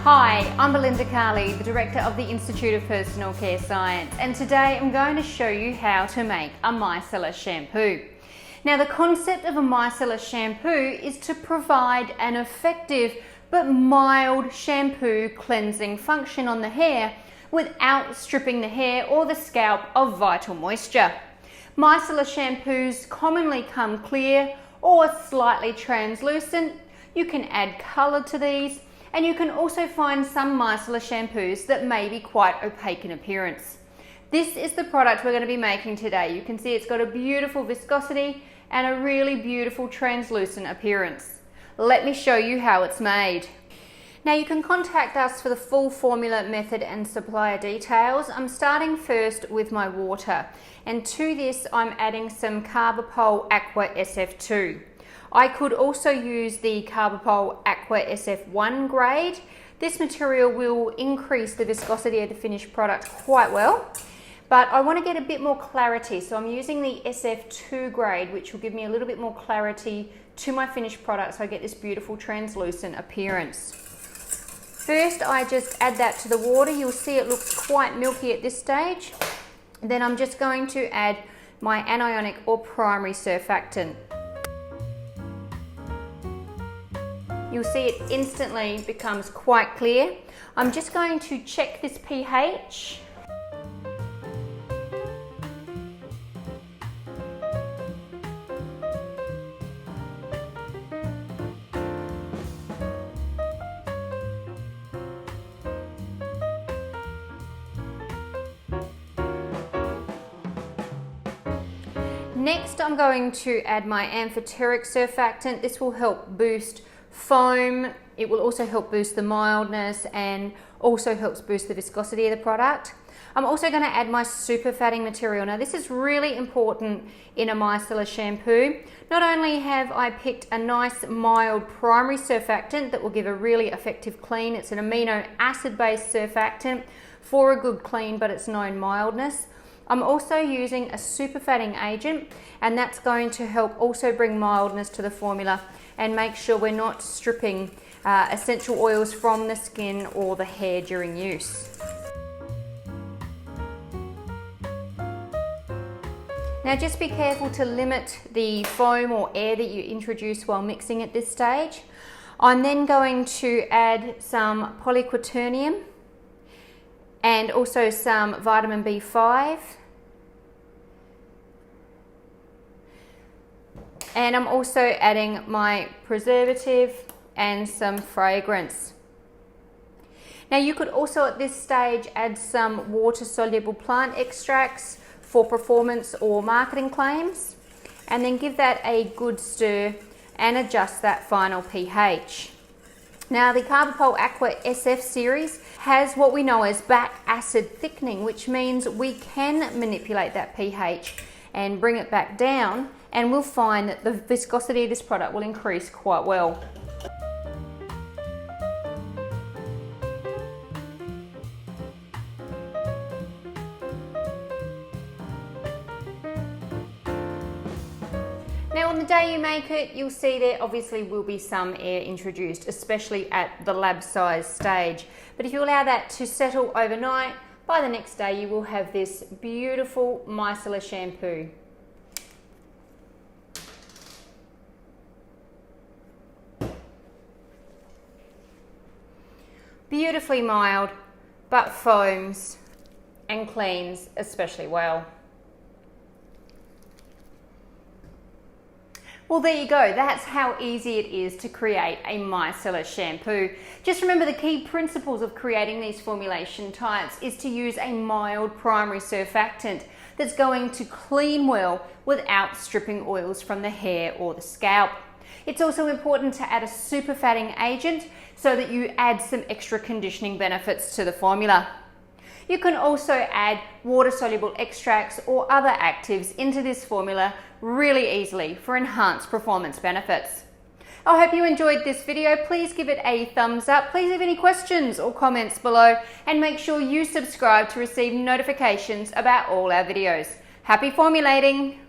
Hi, I'm Belinda Carli, the Director of the Institute of Personal Care Science, and today I'm going to show you how to make a micellar shampoo. Now, the concept of a micellar shampoo is to provide an effective but mild shampoo cleansing function on the hair without stripping the hair or the scalp of vital moisture. Micellar shampoos commonly come clear or slightly translucent. You can add colour to these, and you can also find some micellar shampoos that may be quite opaque in appearance. This is the product we're going to be making today. You can see it's got a beautiful viscosity and a really beautiful translucent appearance. Let me show you how it's made. Now, you can contact us for the full formula, method and supplier details. I'm starting first with my water, and to this I'm adding some Carbapol Aqua SF2. I could also use the Carbapol Aqua SF1 grade. This material will increase the viscosity of the finished product quite well, but I want to get a bit more clarity, so I'm using the SF2 grade, which will give me a little bit more clarity to my finished product so I get this beautiful translucent appearance. First, I just add that to the water. You'll see it looks quite milky at this stage. Then I'm just going to add my anionic or primary surfactant. You'll see it instantly becomes quite clear. I'm just going to check this pH. Next, I'm going to add my amphoteric surfactant. This will help boost foam. It will also help boost the mildness and also helps boost the viscosity of the product. I'm also going to add my super fatting material. Now, this is really important in a micellar shampoo. Not only have I picked a nice mild primary surfactant that will give a really effective clean, it's an amino acid based surfactant for a good clean, but its known mildness. I'm also using a super fatting agent, and that's going to help also bring mildness to the formula and make sure we're not stripping essential oils from the skin or the hair during use. Now, just be careful to limit the foam or air that you introduce while mixing at this stage. I'm then going to add some polyquaternium and also some vitamin B5. And I'm also adding my preservative and some fragrance. Now, you could also at this stage add some water-soluble plant extracts for performance or marketing claims, and then give that a good stir and adjust that final pH. Now, the Carbapol Aqua SF series has what we know as back acid thickening, which means we can manipulate that pH and bring it back down, and we'll find that the viscosity of this product will increase quite well. Now, on the day you make it, you'll see there obviously will be some air introduced, especially at the lab size stage. But if you allow that to settle overnight, by the next day you will have this beautiful micellar shampoo. Beautifully mild, but foams and cleans especially well. Well, there you go. That's how easy it is to create a micellar shampoo. Just remember, the key principles of creating these formulation types is to use a mild primary surfactant that's going to clean well without stripping oils from the hair or the scalp. It's also important to add a super fatting agent so that you add some extra conditioning benefits to the formula. You can also add water-soluble extracts or other actives into this formula really easily for enhanced performance benefits. I hope you enjoyed this video. Please give it a thumbs up. Please leave any questions or comments below, and make sure you subscribe to receive notifications about all our videos. Happy formulating!